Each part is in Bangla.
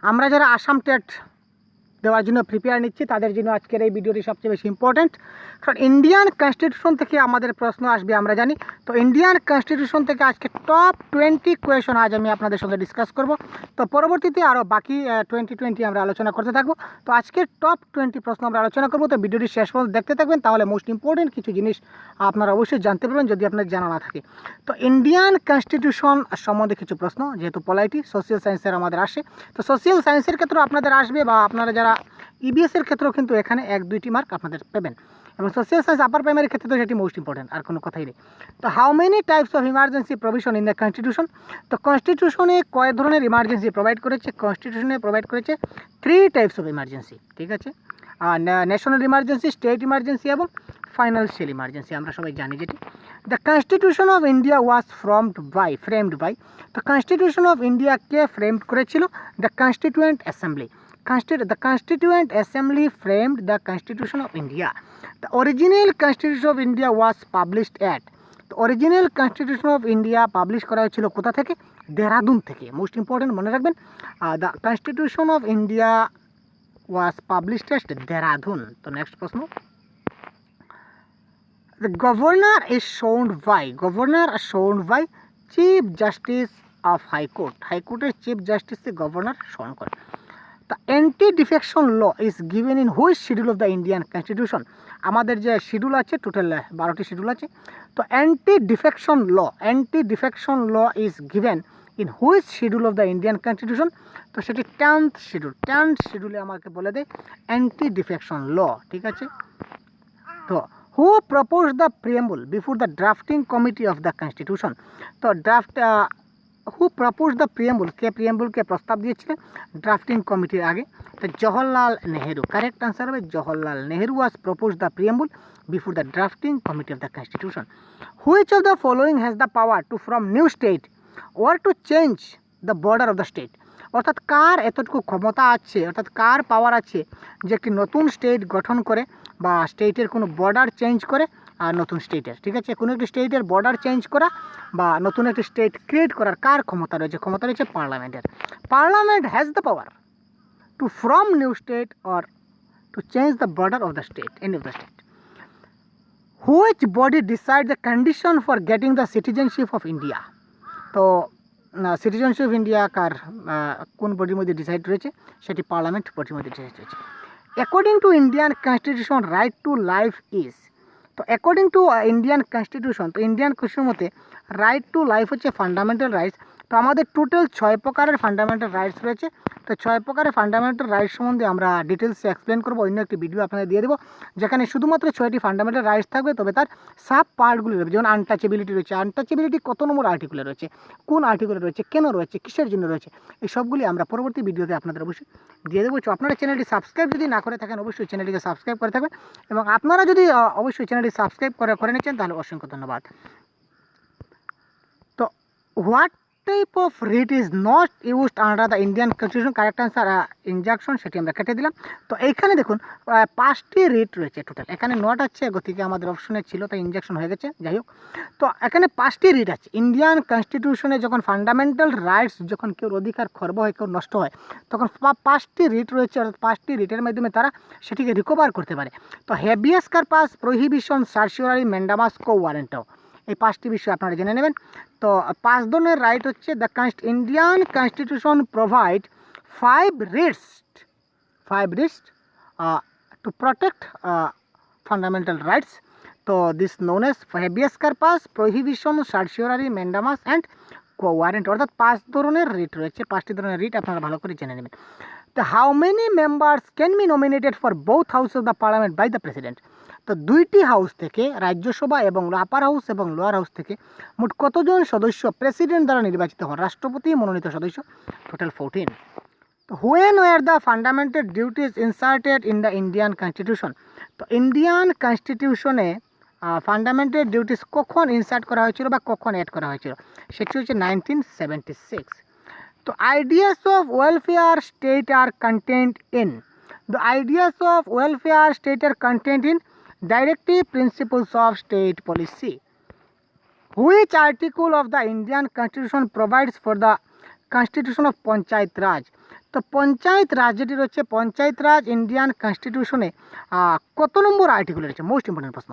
আমরা যারা আসাম টেট দেওয়ার জন্য প্রিপেয়ার নিচ্ছি তাদের জন্য আজকের এই ভিডিওটি সবচেয়ে বেশি ইম্পর্ট্যান্ট, কারণ ইন্ডিয়ান কনস্টিটিউশন থেকে আমাদের প্রশ্ন আসবে আমরা জানি। তো ইন্ডিয়ান কনস্টিটিউশন থেকে আজকে টপ 20 কোয়েশন আজ আমি আপনাদের সঙ্গে ডিসকাস করব। তো পরবর্তীতে আরও বাকি 20 আমরা আলোচনা করতে থাকবো। তো আজকের টপ 20 প্রশ্ন আমরা আলোচনা করবো। তো ভিডিওটি শেষ পর্যন্ত দেখতে থাকবেন, তাহলে মোস্ট ইম্পর্টেন্ট কিছু জিনিস আপনারা অবশ্যই জানতে পারবেন যদি আপনার জানা না থাকে। তো ইন্ডিয়ান কনস্টিটিউশন সম্বন্ধে কিছু প্রশ্ন, যেহেতু পলাইটি সোশ্যাল সায়েন্সের আমাদের আসে, তো সোশ্যাল সায়েন্সের ক্ষেত্রেও আপনাদের আসবে, বা আপনারা যারা ইবিএসের ক্ষেত্রেও কিন্তু এখানে 1-2টি মার্ক আপনাদের পাবেন, এবং সোশ্যাল সায়েন্স আপার প্রাইমারি ক্ষেত্রে তো সেটি মোস্ট ইম্পর্টেন্ট, আর কোনো কথাই নেই। তো how many types of emergency provision in the constitution? তো কনস্টিটিউশনে কয় ধরনের ইমার্জেন্সি প্রোভাইড করেছে? কনস্টিটিউশনে প্রোভাইড করেছে 3 টাইপস অফ ইমার্জেন্সি, ঠিক আছে। ন্যাশনাল ইমার্জেন্সি, স্টেট ইমার্জেন্সি এবং ফাইন্যান্সিয়াল ইমার্জেন্সি, আমরা সবাই জানি যেটি। The constitution of India was framed by, তো কনস্টিটিউশন অফ ইন্ডিয়াকে ফ্রেমড করেছিল the constituent assembly. The Constituent Assembly framed the Constitution of India. The original Constitution of India was published at, the original Constitution of India publish করা হয়েছিল কোথা থেকে? দেহরাদুন থেকে। মোস্ট ইম্পর্টেন্ট মনে রাখবেন, the constitution of India was published at Dehradun. তো নেক্সট প্রশ্ন, the governor is shown by chief justice of high court. হাইকোর্টের চিফ জাস্টিসকে গভর্নর শোন করে। The anti-defection law is given in which schedule of the Indian Constitution? আমাদের যে শিডিউল আছে, টোটাল 12টি শিডিউল আছে। তো anti-defection law is given in which schedule of the Indian Constitution? তো সেটি 10th শিডিউলে আমাকে বলে দেয় anti-defection law, ঠিক আছে। তো who proposed the preamble before the drafting committee of the Constitution? তো হু প্রপোজ দ্য প্রিয়াম্বল, কে প্রিয়াম্বলকে প্রস্তাব দিয়েছিলেন ড্রাফটিং কমিটির আগে? তো জওহরলাল নেহেরু। কারেক্ট আনসার হবে Jawaharlal Nehru was propose the preamble before the drafting committee of the constitution. Which of the following has the power to from new state or to change the border of the state? অর্থাৎ কার এতটুকু ক্ষমতা আছে, অর্থাৎ কার পাওয়ার আছে যে একটি নতুন স্টেট গঠন করে বা স্টেটের কোনো বর্ডার চেঞ্জ করে, আর নতুন স্টেটের, ঠিক আছে, কোনো একটি স্টেটের বর্ডার চেঞ্জ করা বা নতুন একটি স্টেট ক্রিয়েট করার কার ক্ষমতা রয়েছে? ক্ষমতা রয়েছে পার্লামেন্টের। Parliament has the power to from new state or to change the border of the state, any of the state. Which body decide the condition for getting the citizenship of India? তো সিটিজেনশিপ অফ ইন্ডিয়া কার কোন বডির মধ্যে ডিসাইড রয়েছে? সেটি পার্লামেন্ট বডির মধ্যে ডিসাইড রয়েছে। According to Indian constitution right to life is, তো অ্যাকর্ডিং টু ইন্ডিয়ান কনস্টিটিউশন, তো ইন্ডিয়ান কনস্টিটিউশন মতে রাইট টু লাইফ হচ্ছে ফান্ডামেন্টাল রাইটস। তো আমাদের টোটাল 6 প্রকারের ফান্ডামেন্টাল রাইটস রয়েছে। তো 6 প্রকারের ফান্ডামেন্টাল রাইটস সম্বন্ধে আমরা ডিটেলসে এক্সপ্লেন করবো, অন্য একটি ভিডিও আপনাদের দিয়ে দেবো, যেখানে শুধুমাত্র 6টি ফান্ডামেন্টাল রাইটস থাকবে, তবে তার সাব পার্টগুলি রয়েছে। যেমন আনটাচেবিলিটি রয়েছে, আনটাচেবিলিটি কত নম্বর আর্টিকেলে রয়েছে, কোন আর্টিকেলে রয়েছে, কেন রয়েছে, কিসের জন্য রয়েছে, এই সবগুলি আমরা পরবর্তী ভিডিওতে আপনাদের অবশ্যই দিয়ে দেবো। তো আপনারা চ্যানেলটি সাবস্ক্রাইব যদি না করে থাকেন, অবশ্যই চ্যানেলটিকে সাবস্ক্রাইব করে থাকবেন, এবং আপনারা যদি অবশ্যই চ্যানেলটি সাবস্ক্রাইব করে নিচ্ছেন তাহলে অসংখ্য ধন্যবাদ। তো what type of writ is not used under the Indian constitution? Correct answer injunction, সেটি আমরা কেটে দিলাম। তো এইখানে দেখুন 5টি রিট রয়েছে টোটাল, এখানে নট আছে, গতিকে আমাদের অপশনে ছিল তাই ইনজাংশন হয়ে গেছে, যাই হোক। তো এখানে 5টি রিট আছে ইন্ডিয়ান কনস্টিটিউশনে। যখন ফান্ডামেন্টাল রাইটস, যখন কেউ অধিকার খর্ব হয়, কেউ নষ্ট হয়, তখন 5টি রিট রয়েছে, অর্থাৎ 5টি রিটের মাধ্যমে তারা সেটিকে রিকভার করতে পারে। তো habeas corpus, prohibition, certiorari, mandamus, quo warranto, এই 5টি বিষয় আপনারা জেনে নেবেন। তো 5 ধরনের রাইট হচ্ছে the Indian constitution provide 5 writs to protect fundamental rights. তো this known as habeas corpus, prohibition, certiorari, mandamus and quo warrant, অর্থাৎ 5 ধরনের রিট রয়েছে। 5টি ধরনের রিট আপনারা ভালো করে জেনে নেবেন। তো how many members can be nominated for both house of the parliament by the president? তো 2টি হাউস থেকে, রাজ্যসভা এবং আপার হাউস এবং লোয়ার হাউস থেকে মোট কতজন সদস্য প্রেসিডেন্ট দ্বারা নির্বাচিত হন? রাষ্ট্রপতি মনোনীত সদস্য টোটাল 14। তো when were the fundamental duties inserted in the Indian constitution? তো ইন্ডিয়ান কনস্টিটিউশনে ফান্ডামেন্টাল ডিউটিস কখন ইনসার্ট করা হয়েছিল বা কখন অ্যাড করা হয়েছিল? সেটি হচ্ছে 1976। তো ideas of welfare state are content in, the ideas of welfare state are contained in directive principles of state policy. Which article of the Indian constitution provides for the constitution of Panchayat Raj? তো পঞ্চায়েত রাজ যেটি রয়েছে, পঞ্চায়েত রাজ ইন্ডিয়ান কনস্টিটিউশনে কত নম্বর আর্টিকেলে রয়েছে? মোস্ট ইম্পর্টেন্ট প্রশ্ন।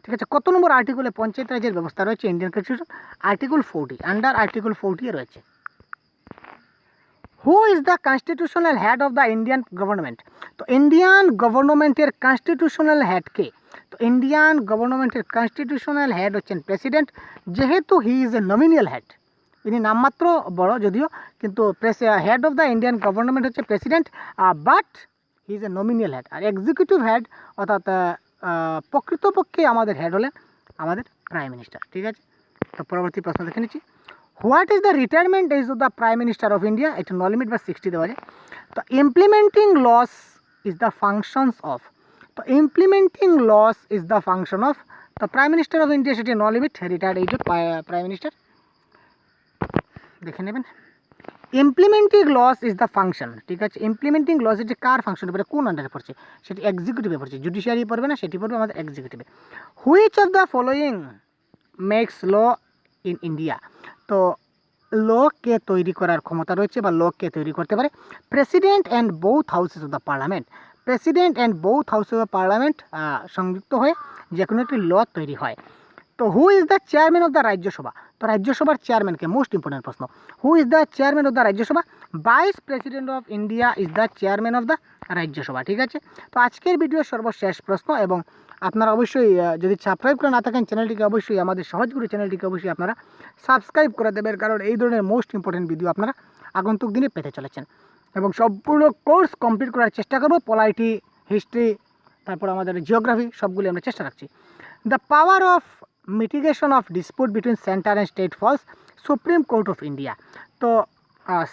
ঠিক আছে, কত নম্বর আর্টিকেলে পঞ্চায়েত রাজের ব্যবস্থা রয়েছে Indian constitution? Article 40, under article 40 রয়েছে। Who is the constitutional head of the Indian government? তো ইন্ডিয়ান গভর্নমেন্টের কনস্টিটিউশনাল হেড কে? তো ইন্ডিয়ান গভর্নমেন্টের কনস্টিটিউশনাল হেড হচ্ছেন প্রেসিডেন্ট, যেহেতু হি ইজ এ নমিনিয়াল হেড। ইনি নামমাত্র বড় যদিও, কিন্তু head of the Indian government হচ্ছে president, but he is a nominal head. আর এক্সিকিউটিভ হেড অর্থাৎ প্রকৃতপক্ষে আমাদের হেড হলেন আমাদের প্রাইম মিনিস্টার। ঠিক আছে, তো পরবর্তী প্রশ্ন দেখে নিচ্ছি। What is the retirement age of the prime minister of India? এটা নো লিমিট বা 60 দেওয়া যায়। তো implementing laws is the functions of. তো implementing laws is the function of. তো প্রাইম মিনিস্টার অফ ইন্ডিয়া সেটি no limit retired age of prime minister. দেখে নেবেন। Implementing laws is the function. ঠিক আছে, ইমপ্লিমেন্টিং লস এটি কার ফাংশনে পড়ে, কোন আন্ডারে পড়ছে? সেটি এক্সিকিউটিভে পড়ছে, জুডিশিয়ারি পড়বে না, সেটি পড়বে আমাদের এক্সিকিউটিভে। Which of the following makes law in India? তো ল কে তৈরি করার ক্ষমতা রয়েছে বা ল কে তৈরি করতে পারে? President and both houses of the parliament. President and both houses of the parliament সংযুক্ত হয়ে যে কোনো একটি ল তৈরি হয়। তো who is the chairman of the Rajya Sabha? তো রাজ্যসভার চেয়ারম্যানকে, মোস্ট ইম্পর্টেন্ট প্রশ্ন। Who is the chairman of the Rajya Sabha? Vice president of India is the chairman of the Rajya Sabha. ঠিক আছে, তো আজকের ভিডিওর সর্বশেষ প্রশ্ন, এবং আপনারা অবশ্যই যদি সাবস্ক্রাইব করে না থাকেন চ্যানেলটিকে, অবশ্যই আমাদের সহজগুরু চ্যানেলটিকে অবশ্যই আপনারা সাবস্ক্রাইব করে দেবেন, কারণ এই ধরনের মোস্ট ইম্পর্টেন্ট ভিডিও আপনারা আগন্তুক দিনে পেতে চলেছেন। এবং সম্পূর্ণ কোর্স কমপ্লিট করার চেষ্টা করব, পলাইটি, হিস্ট্রি, তারপর আমাদের জিওগ্রাফি, সবগুলি আমরা চেষ্টা রাখছি। The power of mitigation of dispute between centre and state falls Supreme Court of India. তো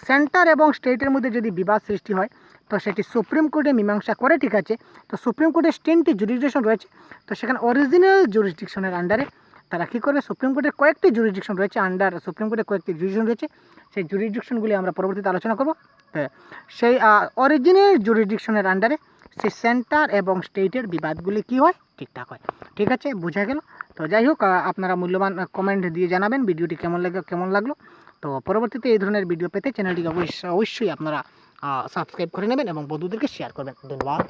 সেন্টার এবং স্টেটের মধ্যে যদি বিবাদ সৃষ্টি হয় তো সেটি সুপ্রিম কোর্টে মীমাংসা করে। ঠিক আছে, তো সুপ্রিম কোর্টের 10টি জুরিসডিকশন রয়েছে, তো সেখানে অরিজিনাল জুরিসডিকশনের আন্ডারে তারা কী করবে? সুপ্রিম কোর্টের কয়েকটি জুরিসডিকশন রয়েছে, আন্ডার সুপ্রিম কোর্টের কয়েকটি জুরিসডিকশন রয়েছে, সেই জুরিসডিকশনগুলি আমরা পরবর্তীতে আলোচনা করব। সেই অরিজিনাল জুরিসডিকশনের আন্ডারে সেই সেন্টার এবং স্টেটের বিবাদগুলি কী হয়? ঠিকঠাক হয়। ঠিক আছে, বোঝা গেল? তো যাই হোক, আপনারা মূল্যবান কমেন্ট দিয়ে জানাবেন ভিডিওটি কেমন লাগলো। তো পরবর্তীতে এই ধরনের ভিডিও পেতে চ্যানেলটিকে অবশ্যই আপনারা সাবস্ক্রাইব করে নেবেন এবং বন্ধুদেরকে শেয়ার করবেন। ধন্যবাদ।